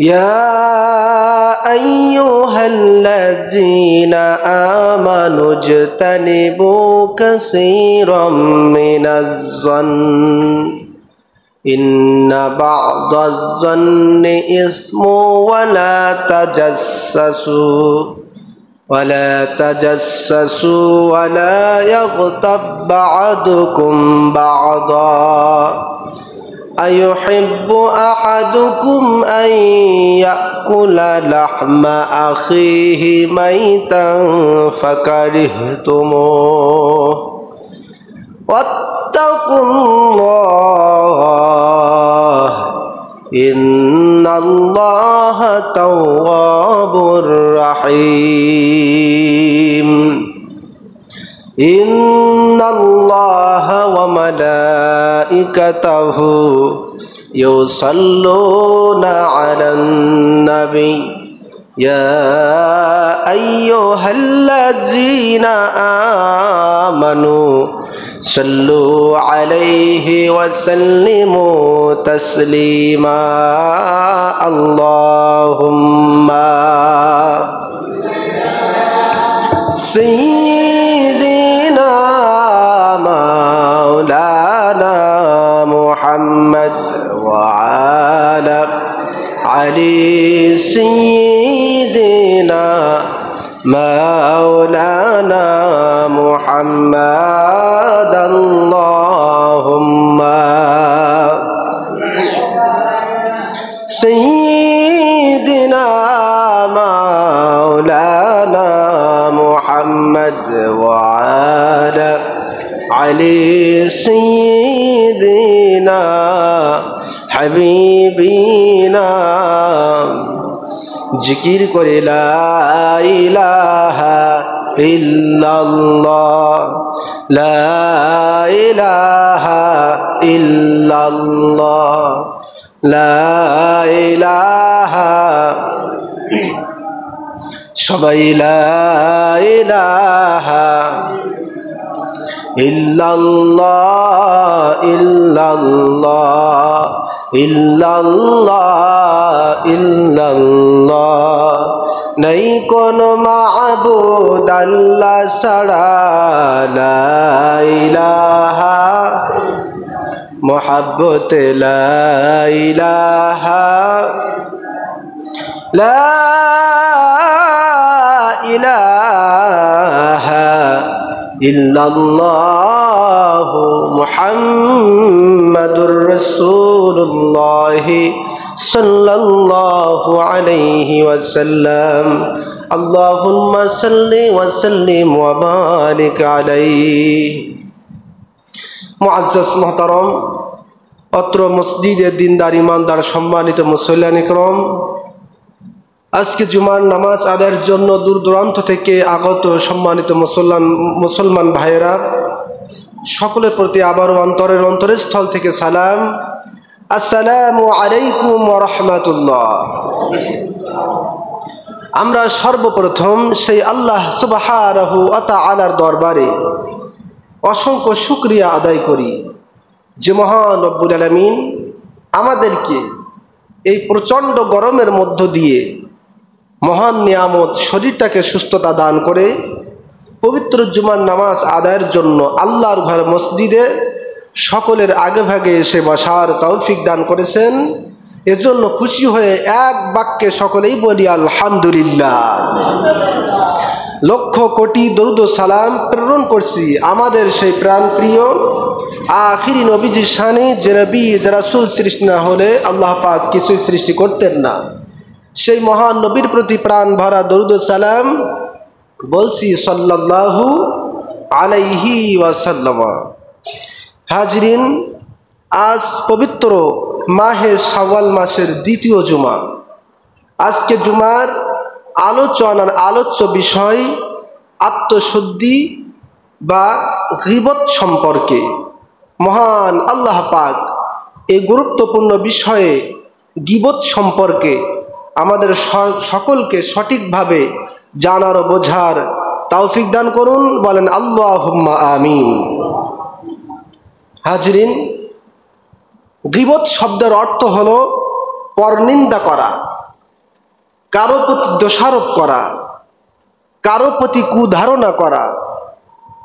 يا أيها الذين آمنوا اجتنبوا كثيرا من الظن إن بعض الظن إثم ولا تجسسوا ولا يغتب بعضكم بعضا أيحب أحدكم أن يأكل لحم أخيه ميتا فكرهتموه واتقوا الله إن الله تواب رحيم إن الله وملائكته يصلون على النبي يا أيها الذين آمنوا صلوا عليه وسلموا تسليما اللهم سيدنا مولانا محمد وعلى علي سيدنا مولانا محمد اللهم سيدنا مولانا محمد وعلى علي سيدنا حبيبنا জিকির করে লা ইলাহা ইল্লাল্লাহ লা ইলাহা ইল্লাল্লাহ লা ইলাহা সবাই লা ইলাহা ইল্লাল্লাহ ইল্লাল্লাহ ইল্লাল্লাহ ইল্লাল্লাহ নাই কোন মাবুদ আল্লাহ ছাড়া লা ইলাহা মোহাব্বত লা ইলাহা লা ইলাহা ইল্লাল্লাহ মুহাম্মাদুর রাসূলুল্লাহ সাল্লাল্লাহু আলাইহি ওয়াসাল্লাম আল্লাহুম্মা সাল্লি ওয়া সাল্লিম ওয়া বারিক আলাইহি। মুআজ্জাজ মুহতারাম, অত্র মসজিদের দিনদার ইমানদার সম্মানিত মুসল্লিয়ান ইকরাম, আজকে জুমার নামাজ আদায়ের জন্য দূর দূরান্ত থেকে আগত সম্মানিত মুসলমান ভাইয়েরা, সকলের প্রতি আবারও অন্তরের স্থল থেকে সালাম। আসসালামু আলাইকুম ওয়া রাহমাতুল্লাহ। আমরা সর্বপ্রথম সেই আল্লাহ সুবহানাহু ওয়া তাআলার দরবারে অসংখ্য শুকরিয়া আদায় করি যে মহান রব্বুল আলামিন আমাদেরকে এই প্রচণ্ড গরমের মধ্য দিয়ে মহান নিয়ামত শরীরটাকে সুস্থতা দান করে পবিত্র জুমার নামাজ আদায়ের জন্য আল্লাহর ঘর মসজিদে সকলের আগে ভাগে এসে বসার তৌফিক দান করেছেন। এজন্য খুশি হয়ে এক বাক্যে সকলেই বলি আলহামদুলিল্লাহ। লক্ষ কোটি দরুদ ও সালাম প্রেরণ করছি আমাদের সেই প্রাণপ্রিয় আখিরি নবীজির শানে, যে নবী যে রাসূল সৃষ্টি না হলে আল্লাহ পাক কিছুই সৃষ্টি করতেন না। সেই মহান নবীর প্রতি প্রাণ ভরা দরুদ ও সালাম বলছি সাল্লাল্লাহু আলাইহি ওয়াসাল্লাম। হাজরিন, আজ পবিত্র মাহে শাওয়াল মাসের দ্বিতীয় জুমা। আজকে জুমার আলোচ্য বিষয় আত্মশুদ্ধি বা গীবত সম্পর্কে। মহান আল্লাহ পাক এই গুরুত্বপূর্ণ বিষয়ে গীবত সম্পর্কে আমাদের সকলকে সঠিকভাবে জানার ও বোঝার তৌফিক দান করুন, বলেন আল্লাহুম্মা আমিন। হাজরিন, গীবত শব্দের অর্থ হলো পরনিন্দা করা, কারো প্রতি দোষারোপ করা, কারো প্রতি কুধারণা করা,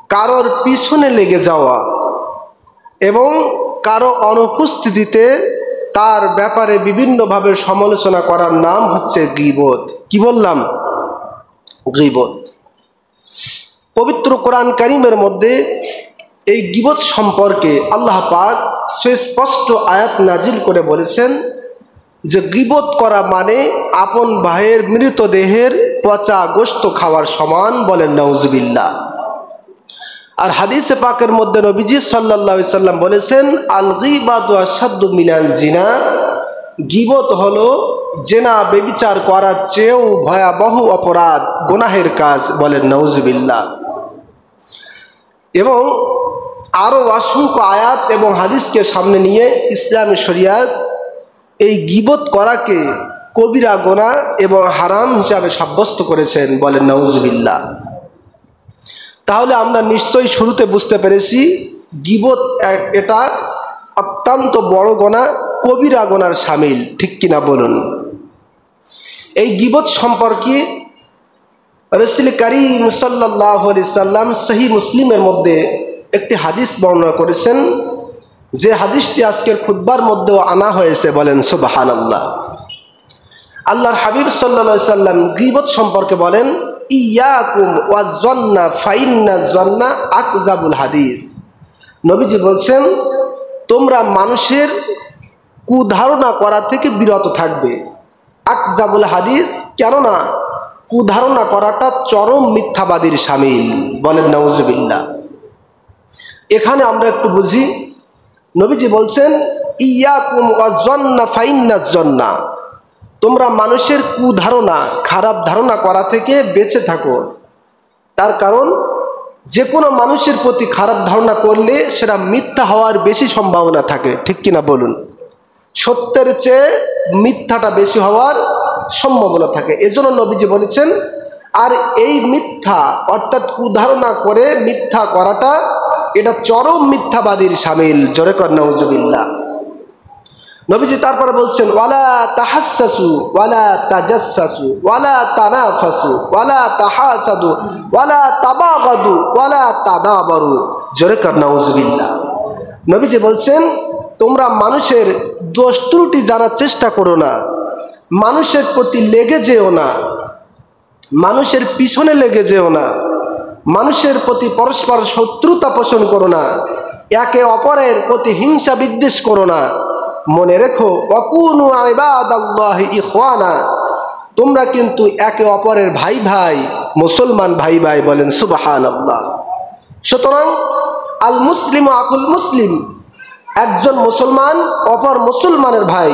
কারোর পিছনে লেগে যাওয়া এবং কারো অনুপস্থিতিতে তার ব্যাপারে বিভিন্নভাবে সমালোচনা করার নাম হচ্ছে গীবত। কি বললাম? গীবত। পবিত্র কোরআন কারীমের মধ্যে এই গীবত সম্পর্কে আল্লাহ পাক সুস্পষ্ট আয়াত নাজিল করে বলেছেন যে গীবত করা মানে আপন ভাইয়ের মৃতদেহের পচা গোশত খাওয়ার সমান। বলেন নাউজুবিল্লাহ। আর হাদিসে পাকের মধ্যে নবীজি সাল্লাল্লাহু আলাইহি সাল্লাম বলেছেন, আল গীবাতু আশাদ্দু মিনাল জিনা, গীবত হলো জেনা ব্যভিচার করার চেয়েও ভয়াবহ অপরাধ, গুনাহের কাজ। বলেন নাউজুবিল্লাহ। এবং আরও অসংখ্য আয়াত এবং হাদিসকে সামনে নিয়ে ইসলামী শরিয়াত এই গীবত করাকে কবিরা গুনাহ এবং হারাম হিসাবে সাব্যস্ত করেছেন। বলেন নাউজুবিল্লাহ। তাহলে আমরা নিশ্চয়ই শুরুতে বুঝতে পেরেছি গীবত এটা অত্যন্ত বড় গুনাহ, কবিরা গুনার শামিল। ঠিক কিনা বলুন? এই গীবত সম্পর্কে রাসূল কারীম সাল্লাল্লাহু আলাইহি সাল্লাম সহিহ মুসলিমের মধ্যে একটি হাদিস বর্ণনা করেছেন, যে হাদিসটি আজকের খুতবার মধ্যেও আনা হয়েছে। বলেন সুবহানাল্লাহ। আল্লাহর হাবিব সাল্লাল্লাহু আলাইহি সাল্লাম গীবত সম্পর্কে বলেন, ইয়াকুম ওয়াজ-যন্না ফাইন্নাজ-যন্না আকযাবুল হাদিস। নবীজি বলছেন, তোমরা মানুষের কুধারণা করা থেকে বিরত থাকবে। আকযাবুল হাদিস, কেননা কুধারণা করাটা চরম মিথ্যাবাদীর শামিল। বলেন নাউজুবিল্লাহ। এখানে আমরা একটু বুঝি, নবীজি বলছেন ইয়াকুম ওয়াজ-যন্না ফাইন্নাজ-যন্না, তোমরা মানুষের কুধারণা, খারাপ ধারণা করা থেকে বেঁচে থাকো। তার কারণ যে কোনো মানুষের প্রতি খারাপ ধারণা করলে সেটা মিথ্যা হওয়ার বেশি সম্ভাবনা থাকে। ঠিক কিনা বলুন? সত্যের চেয়ে মিথ্যাটা বেশি হওয়ার সম্ভাবনা থাকে। এজন্য নবীজি বলেছেন, আর এই মিথ্যা অর্থাৎ কুধারণা করে মিথ্যা করাটা এটা চরম মিথ্যাবাদীর শামিল। জোরে কর নাউজুবিল্লাহ। নবীজি তারপরে বলছেন, ওয়ালা তাহাসসাসু ওয়ালা তাজাসসাসু ওয়ালা তানাফাসু ওয়ালা তাহাসাদু ওয়ালা তাবাগাদু ওয়ালা তাদাবারু। জোরে কর নাউজুবিল্লাহ। নবীজি বলছেন, তোমরা মানুষের দোষ ত্রুটি জানার চেষ্টা করো না, মানুষের প্রতি লেগে যেও না, মানুষের পিছনে লেগে যেও না, মানুষের প্রতি পরস্পর শত্রুতা পোষণ করো না, একে অপরের প্রতি হিংসা বিদ্বেষ করো না। মনে রেখো, ওয়াকুনু ইবাদাল্লাহি ইখওয়ানা, তোমরা কিন্তু একে অপরের ভাই ভাই, মুসলমান ভাই ভাই। বলেন সুবহানাল্লাহ। সুতরাং আল মুসলিম আকুল মুসলিম, একজন মুসলমান অপর মুসলমানের ভাই।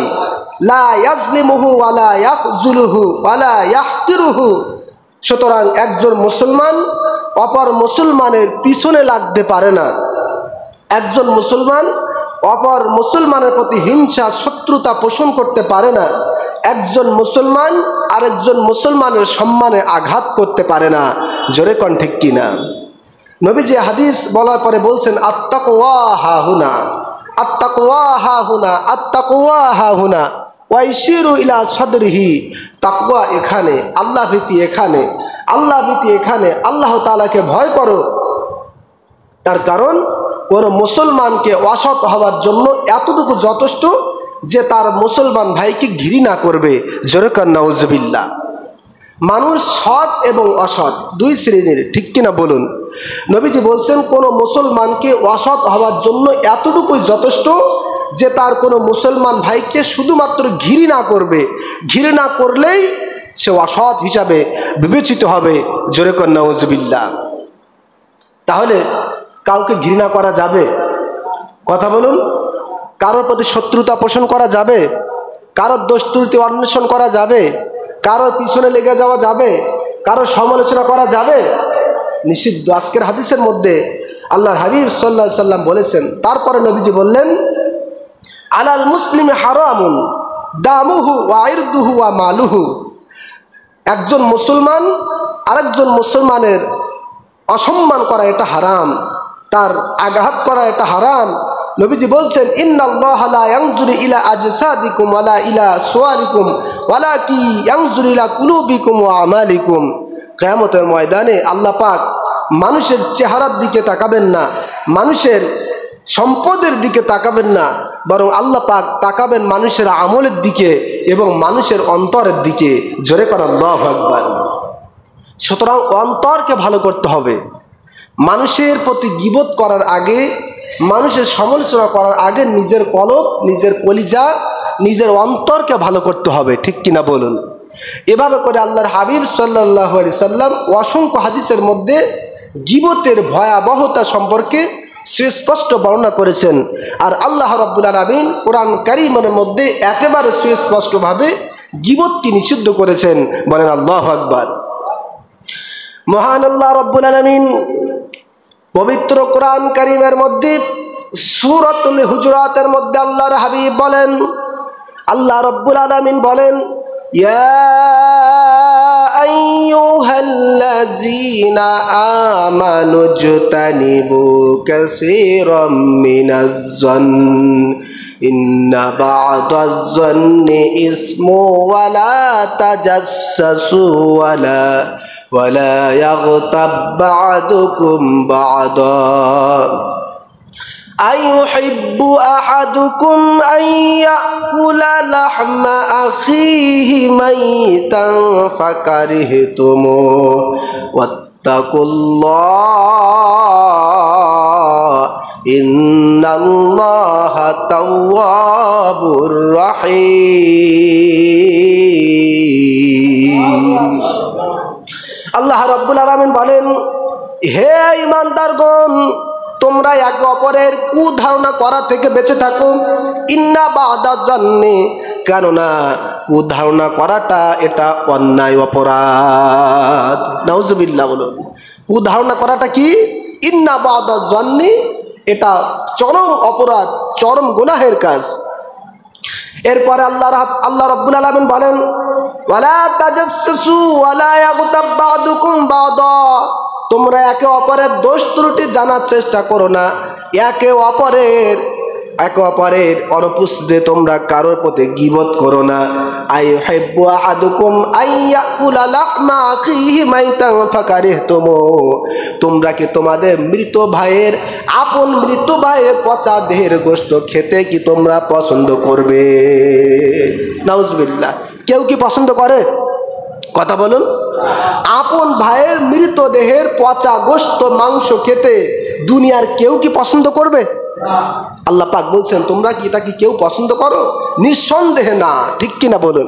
লা ইয়াজলিমুহু ওয়ালা ইয়াখযুলুহু ওয়ালা ইয়াহকিরুহু, সুতরাং একজন মুসলমান অপর মুসলমানের পিছনে লাগতে পারে না। একজন মুসলমান অপর মুসলমানের প্রতি হিংসা শত্রুতা পোষণ করতে পারে না। একজন মুসলমান আরেকজন মুসলমানের সম্মানে আঘাত করতে পারে না। জোরে কোন ঠিক কিনা? নবীজি হাদিস বলার পরে বলছেন, আত্তাকওয়া হাহুনা, আত্তাকওয়া হাহুনা, আত্তাকওয়া হাহুনা, ওয়াইশিরু ইলা সাদরিহি। তাকওয়া এখানে, আল্লাহ ভীতি এখানে, আল্লাহ ভীতি এখানে, আল্লাহ তাআলাকে ভয় করো। তার কারণ কোনো মুসলমানকে অসৎ হওয়ার জন্য এতটুকু যথেষ্ট যে তার মুসলমান ভাইকে ঘৃণা করবে। জোরে কর নাউজুবিল্লাহ। মানুষ সৎ এবং অসৎ দুই শ্রেণীর। ঠিক কিনা বলুন? নবীজি বলছেন, কোনো মুসলমানকে অসৎ হওয়ার জন্য এতটুকুই যথেষ্ট যে তার কোনো মুসলমান ভাইকে শুধুমাত্র ঘৃণা করবে। ঘৃণা করলেই সে অসৎ হিসাবে বিবেচিত হবে। জোরে কর নাউজুবিল্লাহ। তাহলে কাউকে ঘৃণা করা যাবে? কথা বলুন। কারোর প্রতি শত্রুতা পোষণ করা যাবে? কারোর দোষ ত্রুটি অন্বেষণ করা যাবে? কারোর পিছনে লেগে যাওয়া যাবে? কারোর সমালোচনা করা যাবে? নিষিদ্ধ। আজকের হাদিসের মধ্যে আল্লাহর হাবিব সাল্লাল্লাহু আলাইহি সাল্লাম বলেছেন, তারপরে নবীজি বললেন, আলাল মুসলিমি হারামুন দামুহু ওয়া ইরদুহু ওয়া মালুহু, একজন মুসলমান আরেকজন মুসলমানের অসম্মান করা এটা হারাম, তার আঘাত করা এটা হারাম, নবীজি বলছেন, ইন্নাল্লাহা লা ইয়ানজুরু ইলা আজসাদিকুম ওয়ালা ইলা সুওয়ারিকুম ওয়ালাকি ইয়ানজুরু ইলা কুলুবিকুম ওয়া আমালিকুম। কিয়ামতের ময়দানে আল্লাহ পাক মানুষের চেহারার দিকে তাকাবেন না, মানুষের সম্পদের দিকে তাকাবেন না, বরং আল্লাহ পাক তাকাবেন মানুষের আমলের দিকে এবং মানুষের অন্তরের দিকে। জোরে করেন আল্লাহু আকবার। সুতরাং অন্তরকে ভালো করতে হবে। মানুষের প্রতি গীবত করার আগে, মানুষের সমালোচনা করার আগে নিজের কলব, নিজের কলিজা, নিজের অন্তরকে ভালো করতে হবে। ঠিক কিনা বলুন? এভাবে করে আল্লাহর হাবিব সাল্লাল্লাহু আলাইহি সাল্লাম অসংখ্য হাদিসের মধ্যে গীবতের ভয়াবহতা সম্পর্কে সুস্পষ্ট বর্ণনা করেছেন। আর আল্লাহ রাব্বুল আলামিন কোরআন কারীমের মধ্যে একেবারে সুস্পষ্টভাবে গীবতকে নিষিদ্ধ করেছেন। বলেন আল্লাহু আকবার। মহান আল্লাহ রাব্বুল আলামিন পবিত্র কোরআন কারীমের মধ্যে সূরাতুল হুজুরাতের মধ্যে আল্লাহর হাবিব বলেন, আল্লাহ রাব্বুল আলামিন বলেন, ইয়া আইয়ুহাল্লাযীনা আমানু জতানিবু কাসীরাম মিনাজ-যন্ন ইন্না বা'দাজ-যন্নি ইসমু ওয়া লা তাজাসসু ওয়ালা ইয়াগতাব বা'দুকুম বা'দা আইয়ুহিব্বু আহাদুকুম আন ইয়াকুলা লাহমা আখিহি মাইতান ফাকারিহতুমু ওয়াত্তাকুল্লাহ ইন্নাল্লাহা তাওয়াবুর রহিম। আল্লাহ রাব্বুল আলামিন বলেন, হে ঈমানদারগণ, তোমরা একে অপরের কুধারণা করা থেকে বেঁচে থাকো। ইন্না বা'দাজ-যন্নি, কেননা কুধারণা করাটা এটা অন্যায়, অপরাধ। নাউজুবিল্লাহ বলুন। কুধারণা করাটা কি? ইন্না বা'দাজ-যন্নি, এটা চরম অপরাধ, চরম গুনাহের কাজ। এরপরে আল্লাহ রাব্বুল আলামিন বলেন, ওয়ালা তাজাসসু ওয়ালা ইয়াগতাব বা'দুকুম বা'দা, তোমরা একে অপরের দোষ ত্রুটি জানার চেষ্টা করো না, একে অপরের অনুপস্থিতিতে তোমরা কারোর প্রতি গীবত করো না। আইয়ুহিব্বু আহাদুকুম আইয়াকুলা লাহমা আখিহি মাইতান ফাকারিহতুমু, তোমরা কি তোমাদের মৃত ভাইয়ের, আপন মৃত ভাইয়ের পচা দেহের গোশত খেতে কি তোমরা পছন্দ করবে? নাউজুবিল্লাহ। কেউ কি পছন্দ করে? কথা বলুন। আপন ভাইয়ের মৃতদেহের পচা গোশত, মাংস খেতে দুনিয়ার কেউ কি পছন্দ করবে? আল্লাহ পাক বলছেন, তোমরা কি এটা কি কেউ পছন্দ করো? নিঃসন্দেহে না। ঠিক কিনা বলুন?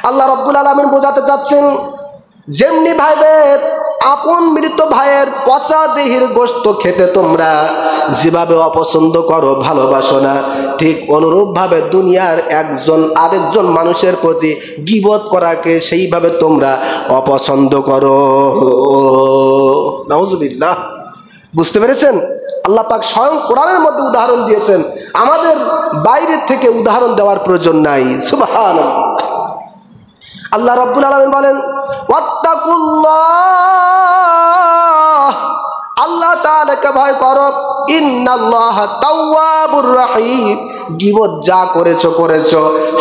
আল্লাহ রাব্বুল আলামিন বোঝাতে চাচ্ছেন, যেমনি ভাবে আপন মৃত ভাইয়ের পচা দেহের গোশত খেতে তোমরা যেভাবে অপছন্দ করো, ভালোবাসো না, ঠিক অনুরূপভাবে দুনিয়ার একজন আরেকজন মানুষের প্রতি গীবত করাকে সেইভাবে তোমরা অপছন্দ করো। নাউজুবিল্লাহ। বুঝতে পেরেছেন? আল্লাহ পাক স্বয়ং কোরআনের মধ্যে উদাহরণ দিয়েছেন, আমাদের বাইরের থেকে উদাহরণ দেওয়ার প্রয়োজন নাই। সুবহানাল্লাহ। আল্লাহ রাব্বুল আলামিন বলেন, ওয়াত্তাকুল্লাহ, আল্লাহ তাআলাকে ভয় করো। ইন্নাল্লাহা তাওয়াবুর রহিম, গীবত যা করেছো,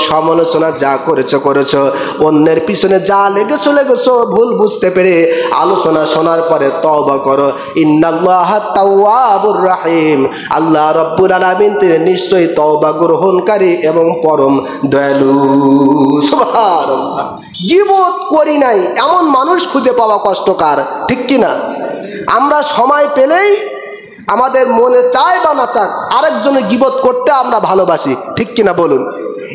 সমালোচনা যা করেছো, অন্যের পিছনে যা লেগেছো, ভুল বুঝতে পেরে আলোচনা শোনার পরে তওবা করো। ইন্নাল্লাহা তাওয়াবুর রহিম, আল্লাহ রাব্বুল আলামিন তিনি নিশ্চয়ই তওবা গ্রহণকারী এবং পরম দয়ালু। সুবহানাল্লাহ। গীবত করি নাই এমন মানুষ খুঁজে পাওয়া কষ্টকর। ঠিক কিনা? আমরা সময় পেলেই আমাদের মনে চায় বা না চাক আরেকজনের গীবত করতে আমরা ভালোবাসি। ঠিক কিনা বলুন?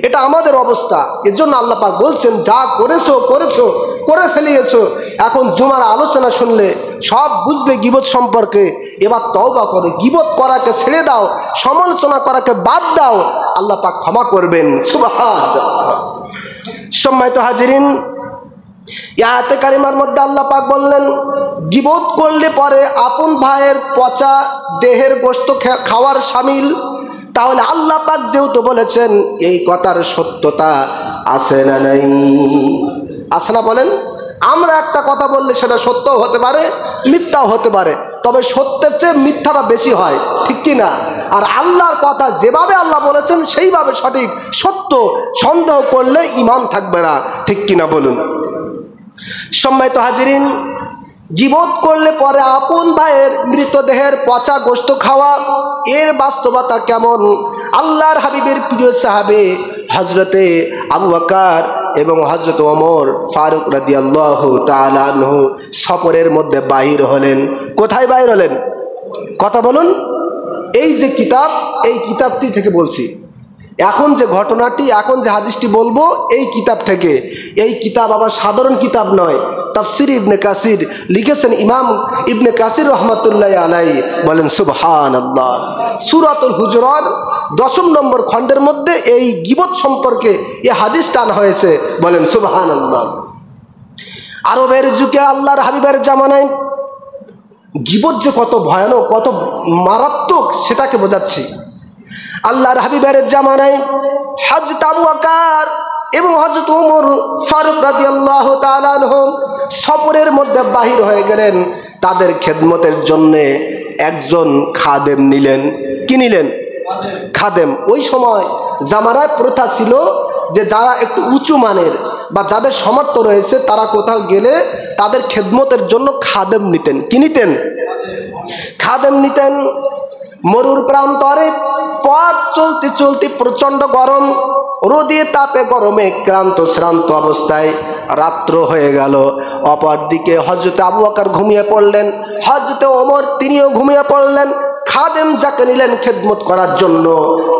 এটা আমাদের অবস্থা। এর জন্য আল্লাহ পাক বলছেন, যা করেছো করে ফেলিয়েছো, এখন জুমার আলোচনা শুনলে সব বুঝবে গীবত সম্পর্কে। এবার তওবা করো, গীবত করাকে ছেড়ে দাও, সমালোচনা করাকে বাদ দাও, আল্লাহ পাক ক্ষমা করবেন। সুবহানাল্লাহ। সম্মানিত হাজিরিন, আয়াতে কারিমার মধ্যে আল্লাহ পাক বললেন, গীবত করলে পরে আপন ভাইয়ের পচা দেহের গোশত খাওয়ার শামিল। তাহলে আল্লাহ পাক যেহেতু বলেছেন, এই কথার সত্যতা আছে না নাই? আছে না বলেন? আমরা একটা কথা বললে সেটা সত্যও হতে পারে, মিথ্যাও হতে পারে, তবে সত্যের চেয়ে মিথ্যাটা বেশি হয়, ঠিক কি না? আর আল্লাহর কথা যেভাবে আল্লাহ বলেছেন সেইভাবে সঠিক সত্য, সন্দেহ করলে ঈমান থাকবে না, ঠিক কি না বলুন? সম্মানিত হাজিরিন, গীবত করলে পরে আপন ভাইয়ের মৃতদেহের পচা গোশত খাওয়া, এর বাস্তবতা কেমন? আল্লাহর হাবিবের প্রিয় সাহাবে হজরতে আবু বকর এবং হজরত ওমর ফারুক রাদিয়াল্লাহু তাআলা আনহু সফরের মধ্যে বাহির হলেন। কোথায় বাহির হলেন? কথা বলুন। এই যে কিতাব, এই কিতাবটি থেকে বলছি। এখন যে ঘটনাটি, এখন যে হাদিসটি বলবো, এই কিতাব থেকে। এই কিতাব আবার সাধারণ কিতাব নয়। তাফসির ইবনে কাসির লিখেছেন ইমাম ইবনে কাসির রহমাতুল্লাহ আলাইহি, বলেন সুবহানাল্লাহ। সূরাতুল হুজুরাত 10 নম্বর খণ্ডের মধ্যে এই গীবত সম্পর্কে এই হাদিসটা আনা হয়েছে, বলেন সুবহানাল্লাহ। আরবের যুগে আল্লাহর হাবিবের জামানায় গীবত যে কত ভয়ানক, কত মারাত্মক, সেটাকে বোঝাচ্ছি। আল্লাহর হাবিবের জামানায় হযরত আবু বকর এবং হযরত ওমর ফারুক রাদিয়াল্লাহু তাআলা আনহু সফরের মধ্যে বাহির হয়ে গেলেন। তাদের খেদমতের জন্য একজন খাদেম নিলেন। কি নিলেন? খাদেম। ওই সময় জামানায় প্রথা ছিল যে যারা একটু উঁচু মানের বা যাদের সামর্থ্য রয়েছে তারা কোথাও গেলে তাদের খেদমতের জন্য খাদেম নিতেন। কি নিতেন? খাদেম নিতেন। মরুর প্রান্তরে পথ চলতে চলতে প্রচণ্ড গরম, রোদে তাপে গরমে ক্লান্ত শ্রান্ত অবস্থায় রাত্র হয়ে গেল। অপরদিকে হযরত আবু বকর ঘুমিয়ে পড়লেন, হযরত ওমর তিনিও ঘুমিয়ে পড়লেন। খাদেম যাকে নিলেন খেদমত করার জন্য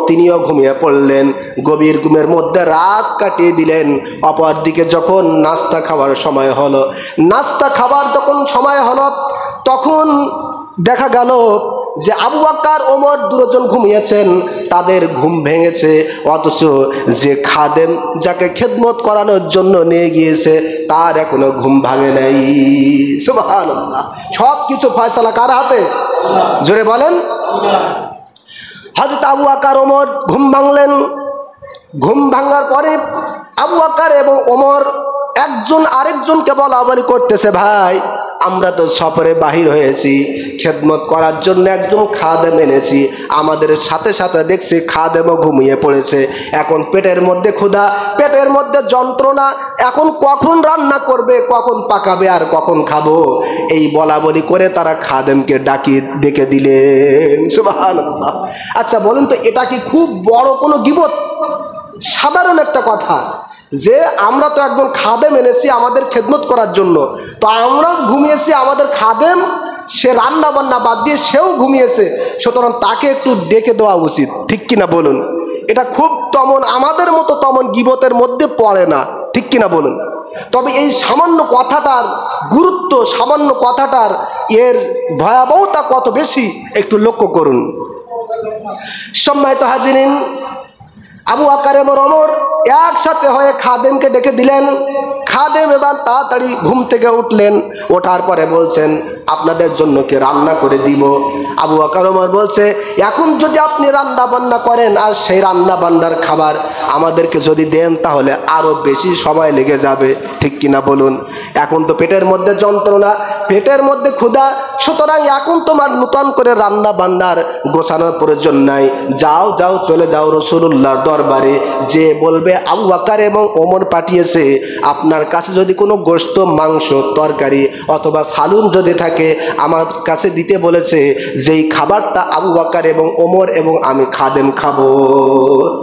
তিনিও ঘুমিয়ে পড়লেন। গভীর ঘুমের মধ্যে রাত কাটিয়ে দিলেন। অপরদিকে যখন নাস্তা খাবার সময় হলো, নাস্তা খাবার যখন সময় হলো, তখন দেখা গেল যে আবু বকর ওমর দুজন ঘুমিয়েছেন, তাদের ঘুম ভেঙেছে, অথচ যে খাদেম যাকে খেদমত করানোর জন্য নিয়ে গিয়েছে তার এখনো ঘুম ভাঙে নাই। সুবহানাল্লাহ। সব কিছু ফয়সালা কার হাতে? জোরে বলেন। হযরত আবু বকর ওমর ঘুম ভাঙলেন। ঘুম ভাঙার পরে আবু বকর এবং ওমর একজন আরেকজনকে বলা বলি করতেছে, ভাই আমরা তো সফরে বাহির হয়েছি, খেদমত করার জন্য একজন খাদেম এনেছি, আমাদের সাথে সাথে দেখছি খাদেমও ঘুমিয়ে পড়েছে। এখন পেটের মধ্যে ক্ষুধা, পেটের মধ্যে যন্ত্রণা, এখন কখন রান্না করবে, কখন পাকাবে আর কখন খাবো, এই বলা বলি করে তারা খাদেমকে ডেকে দিলেন। সুবহানাল্লাহ। আচ্ছা বলুন তো, এটা কি খুব বড় কোনো গীবত? সাধারণ একটা কথা যে আমরা তো একজন খাদেম এনেছি আমাদের খেদমত করার জন্য, তো আমরাও ঘুমিয়েছি, আমাদের খাদেম সে রান্না বান্না বাদ দিয়ে সেও ঘুমিয়েছে, সুতরাং তাকে একটু ডেকে দেওয়া উচিত, ঠিক কিনা বলুন? এটা খুব তেমন আমাদের মতো তেমন গীবতের মধ্যে পড়ে না, ঠিক কিনা বলুন? তবে এই সামান্য কথাটার গুরুত্ব, সামান্য কথাটার এর ভয়াবহতা কত বেশি একটু লক্ষ্য করুন। সম্মানিত হাজিরিন, আবু বকর এবং ওমর একসাথে হয়ে খাদেমকে ডেকে দিলেন। খাদেম এবার তাড়াতাড়ি ঘুম থেকে উঠলেন। ওঠার পরে বলছেন, আপনাদের জন্য কি রান্না করে দিব? আবু বকর ওমর বলছে, এখন যদি আপনি রান্না বান্না করেন আর সেই রান্না বান্নার খাবার আমাদেরকে যদি দেন তাহলে আরও বেশি সময় লেগে যাবে, ঠিক কিনা বলুন? এখন তো পেটের মধ্যে যন্ত্রণা, পেটের মধ্যে ক্ষুধা, সুতরাং এখন তোমার নূতন করে রান্না বান্নার গোছানোর প্রয়োজন নাই। যাও যাও, চলে যাও রাসূলুল্লাহর দরবারে, যে বলবে আবু বকর এবং ওমর পাঠিয়েছে, আপনার কাছে যদি কোনো গোশত, মাংস, তরকারি অথবা সালুন যদি থাকে আমার কাছে দিতে বলেছে, যেই খাবারটা আবু বকর এবং ওমর এবং আমি খাদেম খাবো।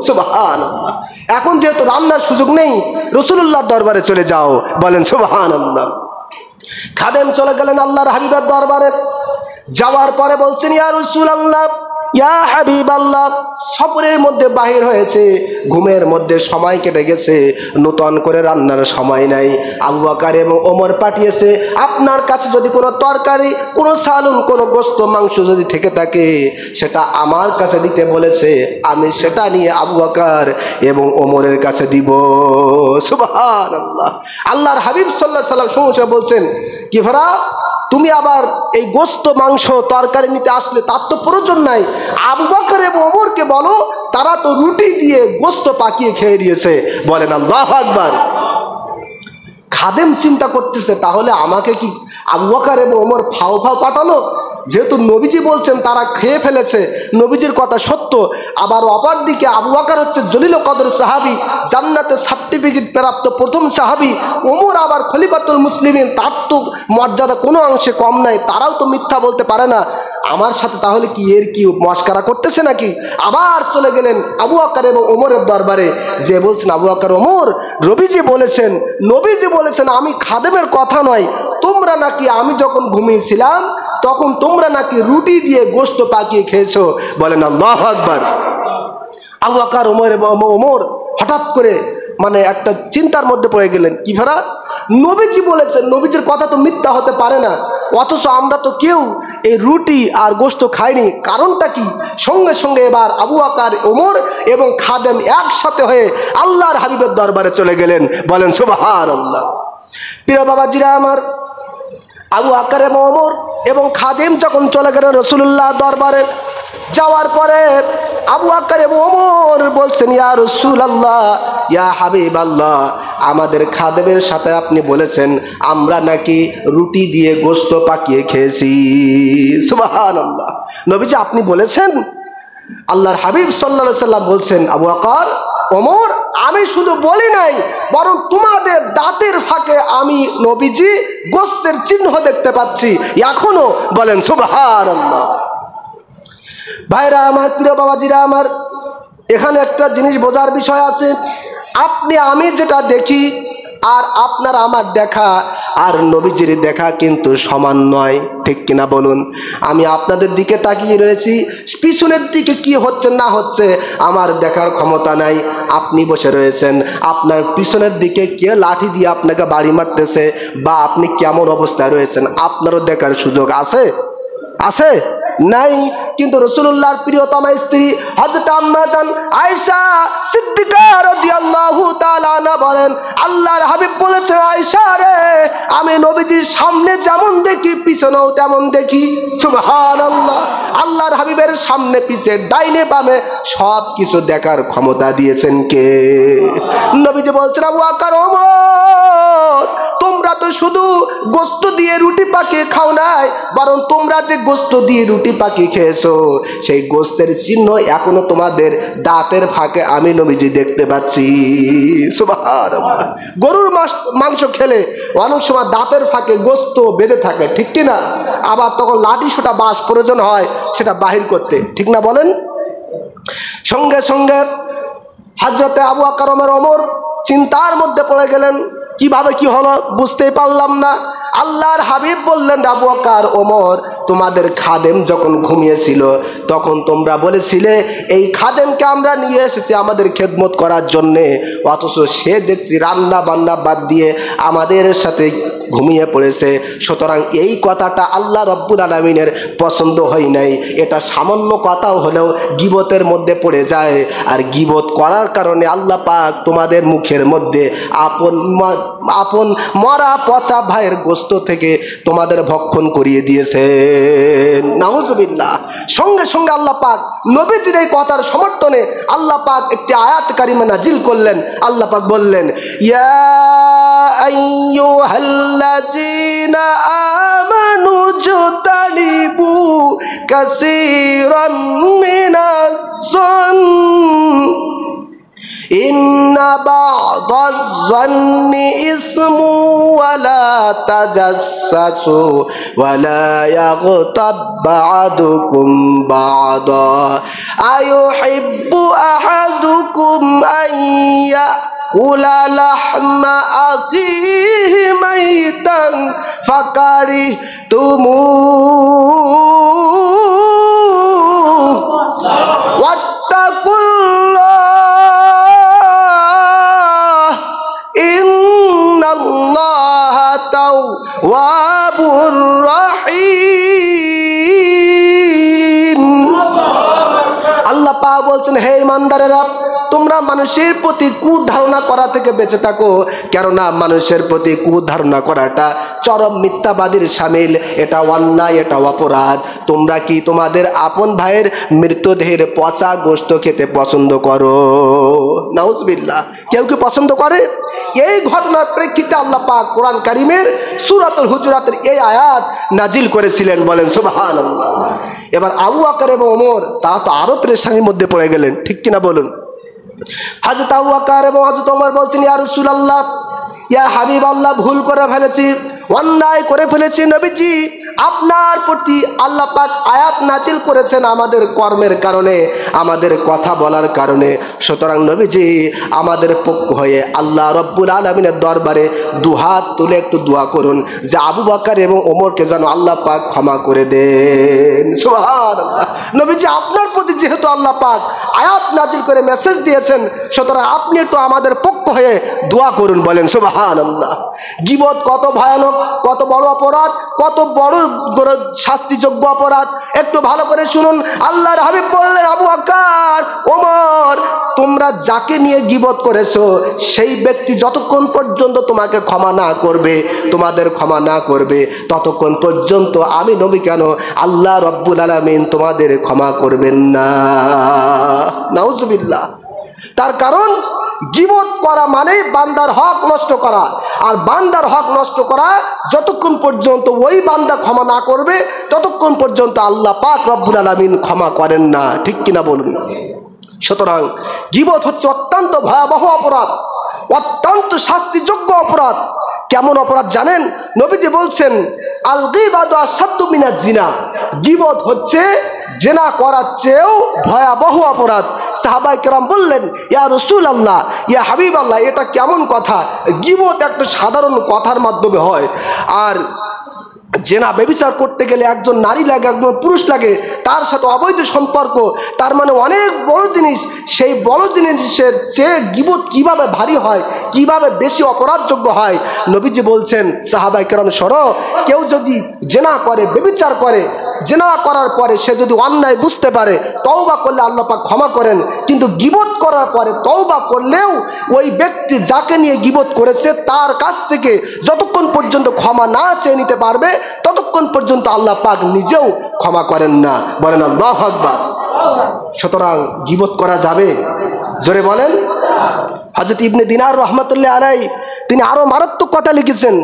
সুবহানাল্লাহ। এখন যেহেতু রান্নার সুযোগ নেই, রাসূলুল্লাহর দরবারে চলে যাও, বলেন সুবহানাল্লাহ। খাদেম চলে গেলেন আল্লাহর হাবিবের দরবারে। যাওয়ার পরে বলছেন, ইয়া রাসূলুল্লাহ, ইয়া হাবিবাল্লাহ, সফরের মধ্যে বাহির হয়েছে, ঘুমের মধ্যে সময় কেটে গেছে, নূতন করে রান্নার সময় নাই। আবু বকর এবং ওমর পাঠিয়েছে, আপনার কাছে যদি কোনো তরকারি, কোনো সালুন, কোনো গোশত, মাংস যদি থেকে থাকে সেটা আমার কাছে দিতে বলেছে, আমি সেটা নিয়ে আবু বকর এবং ওমরের কাছে দিব। সুবহানাল্লাহ। আল্লাহর হাবিব সাল্লাল্লাহু আলাইহি ওয়াসাল্লাম সমস্যা বলছেন, কি ভাড়া তুমি আবার এই গোশত, মাংস, তরকারি নিতে আসলে? তার তো প্রয়োজন নাই। আবু বকর এবং ওমরকে বলো, তারা তো রুটি দিয়ে গোশত পাকিয়ে খেয়ে নিয়েছে, বলেন আল্লাহু আকবার। খাদেম চিন্তা করতেছে তাহলে আমাকে কি আবু বকর এবং ওমর ফাও পাঠালো? যেহেতু নবীজি বলছেন তারা খেয়ে ফেলেছে, নবীজির কথা সত্য। আবার অপরদিকে আবু বকর হচ্ছে জলিল কদর সাহাবী, জান্নাতের সার্টিফিকেট প্রাপ্ত প্রথম সাহাবী। ওমর আবার খলিফাতুল মুসলিমিন, তার তো মর্যাদা কোনো অংশে কম নাই, তারাও তো মিথ্যা বলতে পারে না। আমার সাথে তাহলে কি এর কি মস্করা করতেছে নাকি? আবার চলে গেলেন আবু বকর এবং ওমরের দরবারে, যে বলছেন আবু বকর ওমর, নবীজি বলেছেন আমি খাদেমের কথা নয়, তোমরা নাকি আমি যখন ঘুমিয়েছিলাম তখন তোমরা নাকি রুটি দিয়ে গোশত পাকিয়ে খেয়েছো। বলেন আল্লাহু আকবার। আবু বকর ওমর হঠাৎ করে মানে একটা চিন্তার মধ্যে পড়ে গেলেন। কি ফেরা, নবীজি বলেছেন, নবীজির কথা তো মিথ্যা হতে পারে না, অথচ আমরা তো কেউ এই রুটি আর গোশত খাইনি, কারণটা কি? সঙ্গে সঙ্গে এবার আবু বকর ওমর এবং খাদেম একসাথে হয়ে আল্লাহর হাবিবের দরবারে চলে গেলেন। বলেন সুবহানাল্লাহ। প্রিয় বাবাজিরা আমার, আবু বকর এবং ওমর এবং খাদেম যখন চলে গেলেন রাসূলুল্লাহ দরবারে, যাওয়ার পরে আবু বকর এবং ওমর বলছেন, ইয়া রাসূলুল্লাহ, ইয়া হাবিবাল্লাহ, আমাদের খাদেমের সাথে আপনি বলেছেন আমরা নাকি রুটি দিয়ে গোশত পাকিয়ে খেয়েছি। সুবহানাল্লাহ। নবীজি আপনি বলেছেন? আল্লাহর হাবিব সাল্লাল্লাহু আলাইহি সাল্লাম বলছেন, আবু বকর ওমর, আমি শুধু বলি নাই, বরং তোমাদের দাঁতের ফাঁকে আমি নবীজি গোশতের চিহ্ন দেখতে পাচ্ছি এখনো। বলেন সুবহানাল্লাহ। ভাইরা আমার, প্রিয় বাবাজিরা আমার, এখানে একটা জিনিস বোঝার বিষয় আছে। আপনি আমি যেটা দেখি আর আপনার আমার দেখা আর নবীজির দেখা কিন্তু সমান নয়, ঠিক কিনা বলুন? আমি আপনাদের দিকে তাকিয়ে রয়েছি, পিছনের দিকে কি হচ্ছে না হচ্ছে আমার দেখার ক্ষমতা নাই। আপনি বসে রয়েছেন, আপনার পিছনের দিকে কে লাঠি দিয়ে আপনাকে বাড়ি মারতেছে বা আপনি কেমন অবস্থায় রয়েছেন আপনারও দেখার সুযোগ আছে? আছে? নাই। কিন্তু রাসূলুল্লাহর প্রিয়তমা স্ত্রী হযরত আম্মা জান আয়েশা সিদ্দিকা রাদিয়াল্লাহু তাআলা আনহা বলেন, আল্লাহর হাবিব বলেছেন, আয়েশা রে, আমি নবীজির সামনে যেমন দেখি পিছনেও তেমন দেখি। সুবহানাল্লাহ। আল্লাহর হাবিবের সামনে পিছে ডাইনে বামে সব কিছু দেখার ক্ষমতা দিয়েছেন কে? নবীজি বলছেন, আবু বকর ওমর, তোমরা তো শুধু গোশত দিয়ে রুটি পাকিয়ে খাও নাই, বরং তোমরা যে গোশত দিয়ে রুটি পাকিয়ে খেয়েছো সেই গোশতের চিহ্ন এখনো তোমাদের দাঁতের ফাঁকে আমি নবীজি দেখতে পাচ্ছি। সুবহানাল্লাহ। গরুর মাংস খেলে অনেক সময় দাঁতের ফাঁকে গোশত বেঁধে থাকে, ঠিক কিনা? আবার তখন লাঠি সোটা বাঁশ প্রয়োজন হয় সেটা বাহির করতে, ঠিক না বলেন? সঙ্গে সঙ্গে হযরতে আবু বকর ওমর চিন্তার মধ্যে পড়ে গেলেন, কিভাবে কি হলো বুঝতেই পারলাম না। আল্লাহর হাবিব বললেন, আবু বকর ওমর, তোমাদের খাদেম যখন ঘুমিয়েছিল তখন তোমরা বলেছিলে এই খাদেমকে আমরা নিয়ে এসেছি আমাদের খেদমত করার জন্যে, অথচ সে দেখছি রান্না বান্না বাদ দিয়ে আমাদের সাথে ঘুমিয়ে পড়েছে। সুতরাং এই কথাটা আল্লাহ রব্বুল আলামিনের পছন্দ হয় নাই। এটা সামান্য কথাও হলেও গীবতের মধ্যে পড়ে যায়, আর গীবত করার কারণে আল্লাহ পাক তোমাদের মুখের মধ্যে আপন মরা পচা ভাইয়ের গোশত থেকে তোমাদের ভক্ষণ করিয়ে দিয়েছে। নাউজুবিল্লাহ। সঙ্গে সঙ্গে আল্লাহ পাক নবীজির এই কথার সমর্থনে আল্লাহ পাক একটি আয়াত কারিমা নাজিল করলেন। আল্লাহ পাক বললেন, ইয়া আইয়ুহাল্লাযীনা আমানু জতানিবু কাসীরাম মিনাজ যন্ন ইন্না বা'দাজ যন্নি ইসমু ওয়ালা তাজাসসু ওয়ালা ইয়াগতাব বা'দুকুম বা'দা আয়ুহিব্বু আহাদুকুম আইয়া কুলা লাহমা আখিহি মাইতান ফাকারিহতুমুহু ওয়াত্তাকুল্লাহ ইন্নাল্লাহা তাওয়াবুর রাহিম। আল্লাহ পাক বলছেন, হে ঈমানদারেরা, তোমরা মানুষের প্রতি কুধারণা করা থেকে বেঁচে থাকো, কেননা মানুষের প্রতি কুধারণা করাটা চরম মিথ্যাবাদীর শামিল, এটা অন্যায়, এটা অপরাধ। তোমরা কি তোমাদের আপন ভাইয়ের মৃতদেহের পচা গোশত খেতে পছন্দ করো? নাউজুবিল্লাহ, কেউ কি পছন্দ করে? এই ঘটনার প্রেক্ষিতে আল্লাহ পাক কোরআন কারিমের সূরাতুল হুজুরাতের এই আয়াত নাজিল করেছিলেন। বলেন সুবহানাল্লাহ। এবার আবু বকর এবং ওমর তারা তো আরো পেরেশানির মধ্যে পড়ে গেলেন, ঠিক কিনা বলুন? হযরত আবু বকর এবং হযরত ওমর বলছেন, ইয়া রাসূলুল্লাহ, ইয়া হাবিবাল্লাহ, ভুল করে ফেলেছি, অন্যায় করে ফেলেছি। নবীজি, আপনার প্রতি আল্লাহ পাক আয়াত নাজিল করেছেন আমাদের কর্মের কারণে, আমাদের কথা বলার কারণে। সুতরাং নবীজি, আমাদের পক্ষ হয়ে আল্লাহ রব্বুল আলামিনের দরবারে দুহাত তুলে একটু দোয়া করুন যে আবু বকর এবং ওমরকে যেন আল্লাহ পাক ক্ষমা করে দেন। সুবহানাল্লাহ। নবীজি, আপনার প্রতি যেহেতু আল্লাহ পাক আয়াত নাজিল করে মেসেজ দিয়েছেন, সুতরাং আপনি একটু আমাদের পক্ষ হয়ে দোয়া করুন। বলেন সুবহানাল্লাহ। গীবত কত ভয়ানক, কত বড় অপরাধ, কত বড় শাস্তিযোগ্য অপরাধ, একটু ভালো করে শুনুন। আল্লাহর হাবিব বললেন, আবু বকর, ওমর, তোমরা যাকে নিয়ে গীবত করেছো সেই ব্যক্তি যতক্ষণ পর্যন্ত তোমাকে ক্ষমা না করবে, তোমাদের ক্ষমা না করবে, ততক্ষণ পর্যন্ত আমি নবী কেন, আল্লাহ রব্বুল আলামিন তোমাদের ক্ষমা করবেন না। নাউজুবিল্লাহ। তার কারণ গীবত করা মানে বান্দার হক নষ্ট করা, আর বান্দার হক নষ্ট করা যতক্ষণ পর্যন্ত ওই বান্দা ক্ষমা না করবে ততক্ষণ পর্যন্ত আল্লাহ পাক রব্বুল আলামিন ক্ষমা করেন না, ঠিক কিনা বলুন? সুতরাং গীবত হচ্ছে অত্যন্ত ভয়াবহ অপরাধ, অত্যন্ত শাস্তিযোগ্য অপরাধ। কেমন অপরাধ জানেন? নবীজি বলছেন, আল গীবাতু আশাদ্দু মিনাজ জিনা, গীবত হচ্ছে জিনা করার চেয়েও ভয়াবহ অপরাধ। সাহাবায়ে কেরাম বললেন, ইয়া রাসূলুল্লাহ, ইয়া হাবিবাল্লাহ, এটা কেমন কথা? গীবত একটা সাধারণ কথার মাধ্যমে হয়, আর জেনা ব্যভিচার করতে গেলে একজন নারী লাগে, একজন পুরুষ লাগে, তার সাথে অবৈধ সম্পর্ক, তার মানে অনেক বড় জিনিস। সেই বড় জিনিসের চেয়ে গীবত কিভাবে ভারী হয়, কিভাবে বেশি অপরাধযোগ্য হয়। নবীজি বলছেন, সাহাবায়ে কেরাম শোনো, কেউ যদি জেনা করে, ব্যভিচার করে, জেনা করার পরে সে যদি অন্যায় বুঝতে পারে, তওবা করলে আল্লাহ পাক ক্ষমা করেন। কিন্তু গীবত করার পরে তওবা করলেও ওই ব্যক্তি যাকে নিয়ে গীবত করেছে তার কাছ থেকে যতক্ষণ পর্যন্ত ক্ষমা না চেয়ে নিতে পারবে ততক্ষণ পর্যন্ত আল্লাহ পাক নিজেও ক্ষমা করেন না। বলেন আল্লাহু আকবার। সুতরাং গীবত করা যাবে? জোরে বলেন। হযরত ইবনে দিনার রহমাতুল্লাহ আলাইহি তিনি আরো মারাত্মক কথা লিখেছেন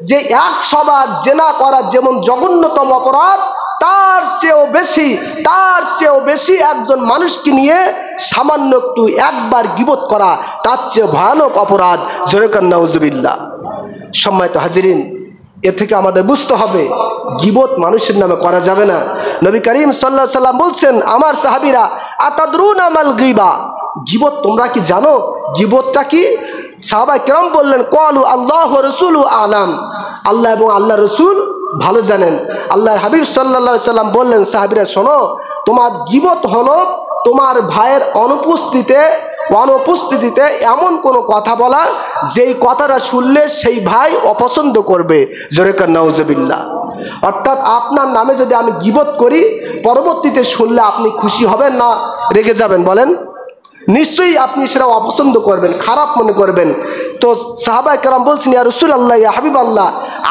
যে 100 বার জেনা করা যেমন জঘন্যতম অপরাধ, তার চেয়েও বেশি একজন মানুষকে নিয়ে সামান্য একটু একবার গীবত করা তার চেয়ে ভয়ানক অপরাধ। জোরে কান নাউজুবিল্লাহ। সম্মানিত হাজিরিন, এ থেকে আমাদের বুঝতে হবে গীবত মানুষের নামে করা যাবে না। নবী করিম সাল্লাল্লাহু আলাইহি সাল্লাম বলছেন, আমার সাহাবীরা, আতাদরুনা মাল গীবা, গীবত তোমরা কি জানো? গীবতটা কি? সাহাবায়ে কেরাম বললেন, ক্বালু আল্লাহু ওয়া রাসূলুহু আ'লাম, আল্লাহ এবং আল্লাহ রসুল ভালো জানেন। আল্লাহর হাবিব সাল্লাল্লাহু আলাইহি সাল্লাম বললেন, সাহাবীরা শোনো, তোমার গীবত হলো তোমার ভাইয়ের অনুপস্থিতিতে এমন কোনো কথা বলা যেই কথাটা শুনলে সেই ভাই অপছন্দ করবে। জোরে কান নাউজুবিল্লাহ। অর্থাৎ আপনার নামে যদি আমি গীবত করি, পরবর্তীতে শুনলে আপনি খুশি হবেন না রেগে যাবেন? বলেন। নিশ্চয়ই আপনি সেটা অপছন্দ করবেন, খারাপ মনে করবেন। তো সাহাবায়ে কেরাম বলছেন, ইয়া রাসূলুল্লাহ, ইয়া হাবিবাল্লাহ,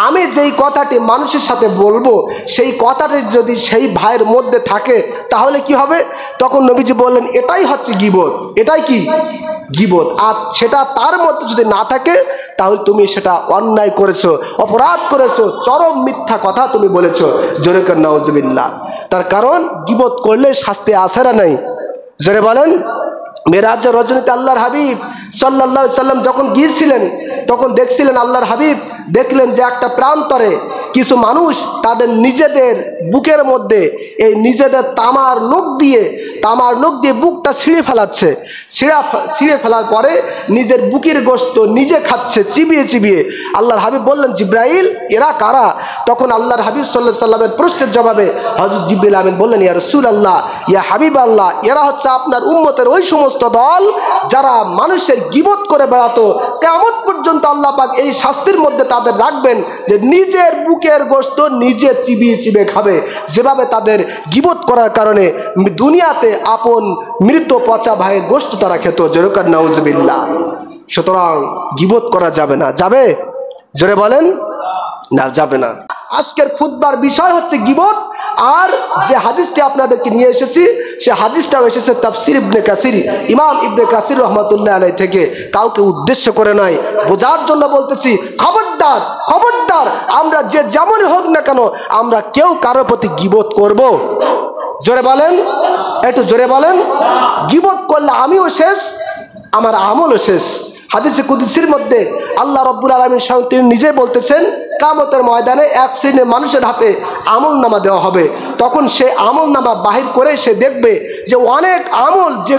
আমি যেই কথাটি মানুষের সাথে বলবো সেই কথাটি যদি সেই ভাইয়ের মধ্যে থাকে তাহলে কি হবে? তখন নবীজি বললেন, এটাই হচ্ছে গীবত। এটাই কি? গীবত। আর সেটা তার মধ্যে যদি না থাকে তাহলে তুমি সেটা অন্যায় করেছো, অপরাধ করেছো, চরম মিথ্যা কথা তুমি বলেছো। জোরে করে নাউজুবিল্লাহ। তার কারণ গীবত করলে শাস্তি আছে না নাই? জোরে বলেন। মেরাজের রজনীতে আল্লাহর হাবিব সাল্লাল্লাহু আলাইহি সাল্লাম যখন গিয়েছিলেন তখন দেখছিলেন, আল্লাহর হাবিব দেখলেন যে একটা প্রান্তরে কিছু মানুষ তাদের নিজেদের বুকের মধ্যে এই নিজেদের তামার নখ দিয়ে বুকটা ছিঁড়ে ফেলাচ্ছে। ছিঁড়ে ফেলার পরে নিজের বুকের গোশত নিজে খাচ্ছে চিবিয়ে চিবিয়ে। আল্লাহর হাবিব বললেন, জিব্রাইল, এরা কারা? তখন আল্লাহর হাবিব সাল্লাল্লাহু আলাইহি সাল্লামের প্রশ্নের জবাবে হযরত জিবরিল আমিন বললেন, ইয়া রাসূলুল্লাহ, ইয়া হাবিবাল্লাহ, এরা হচ্ছে আপনার উম্মতের ওই সমস্ত দল যারা মানুষের গীবত করে বেড়াতো। কিয়ামত পর্যন্ত আল্লাহ পাক এই শাস্তির মধ্যে তাদের রাখবেন যে নিজের বুকের গোশত নিজে চিবিয়ে চিবিয়ে খাবে। যেভাবে তাদের গীবত করার কারণে দুনিয়াতে বলে আপন মৃত পচা ভাইয়ের গোশত তারা খেত। জোরে কান নাউজুবিল্লাহ। সুতরাং গীবত করা যাবে না। যাবে? জোরে বলেন। না, যাবে না। আজকের খুতবার বিষয় হচ্ছে গীবত। আর যে হাদিসটি আপনাদেরকে নিয়ে এসেছি সে হাদিসটাও এসেছে তাফসির ইবনে কাসির, ইমাম ইবনে কাসির রহমাতুল্লাহ আলাইহি থেকে। কাউকে উদ্দেশ্য করে নয়, বোঝার জন্য বলতেছি। খবরদার, খবরদার, আমরা যে যেমনই হোক না কেন আমরা কেউ কারো প্রতি গীবত করব? জোরে বলেন, একটু জোরে বলেন। গীবত করলে আমিও শেষ, আমার আমলও শেষ। হাদিসে কুদসির মধ্যে আল্লাহ রাব্বুল আলামিন স্বয়ং তিনি নিজে বলতেছেন, কিয়ামতের ময়দানে এক শ্রেণীর মানুষের হাতে আমল নামা দেওয়া হবে। তখন সে আমল নামা বাহির করে সে দেখবে যে অনেক আমল যে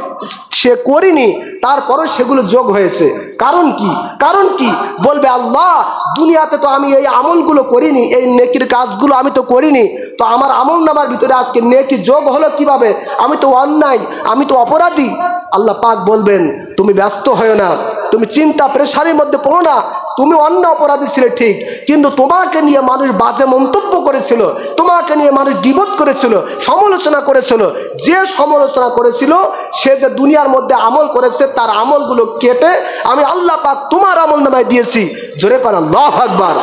সে করিনি তারপরও সেগুলো যোগ হয়েছে। কারণ কি? কারণ কি? বলবে, আল্লাহ দুনিয়াতে তো আমি এই আমলগুলো করিনি, এই নেকির কাজগুলো আমি তো করিনি, তো আমার আমল নামার ভিতরে আজকে নেকি যোগ হলো কিভাবে? আমি তো অন্যায়, আমি তো অপরাধী। আল্লাহ পাক বলবেন, তুমি ব্যস্ত হও না, তুমি চিন্তা প্রেসারের মধ্যে পড়ো না। তুমি অন্য অপরাধী ছিলে ঠিক, কিন্তু তোমাকে নিয়ে মানুষ বাজে মন্তব্য করেছিল, তোমাকে নিয়ে মানুষ গীবত করেছিল, সমালোচনা করেছিল। যে সমালোচনা করেছিল সে যে দুনিয়ার মধ্যে আমল করেছে তার আমলগুলো কেটে আমি আল্লাহ পাক তোমার আমল নামায় দিয়েছি। জোরে কর আল্লাহু আকবার।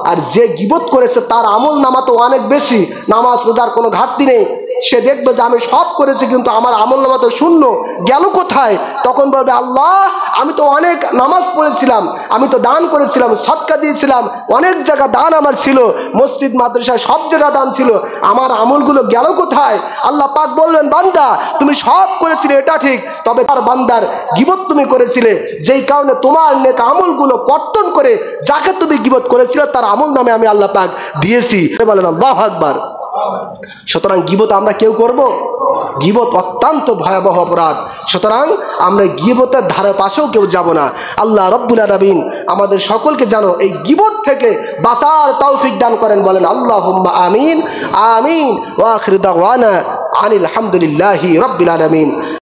আর যে গীবত করেছে তার আমল নামা তো অনেক বেশি, নামাজ রোজার কোনো ঘাটতি নেই। সে দেখবে যে আমি সব করেছি কিন্তু আমার আমল নামা তো শূন্য, গেল কোথায়? তখন বলবে, আল্লাহ আমি তো অনেক নামাজ পড়েছিলাম, আমি তো দান করেছিলাম, সদকা দিয়েছিলাম, অনেক জায়গা দান আমার ছিল, মসজিদ মাদ্রাসায় সব জায়গা দান ছিল, আমার আমলগুলো গেল কোথায়? আল্লাহ পাক বললেন, বান্দা তুমি সব করেছিলে এটা ঠিক, তবে তার বান্দার গীবত তুমি করেছিলে, যেই কারণে তোমার নেক আমলগুলো কর্তন করে যাকে তুমি গীবত করেছিলে তার আমল নামে আমি আল্লাহ পাক দিয়েছি। বলেন আল্লাহু আকবার। সুতরাং গীবত আমরা কেউ করব? গীবত অত্যন্ত ভয়াবহ অপরাধ। সুতরাং আমরা গীবতের ধারে পাশেও কেউ যাব না। আল্লাহ রাব্বুল আলামিন আমাদের সকলকে যেন এই গীবত থেকে বাঁচার তৌফিক দান করেন। বলেন আল্লাহুম্মা আমিন। আমিন। ওয়া আখিরু দাওয়ানা আনিল হামদুলিল্লাহি রাব্বিল আলামিন।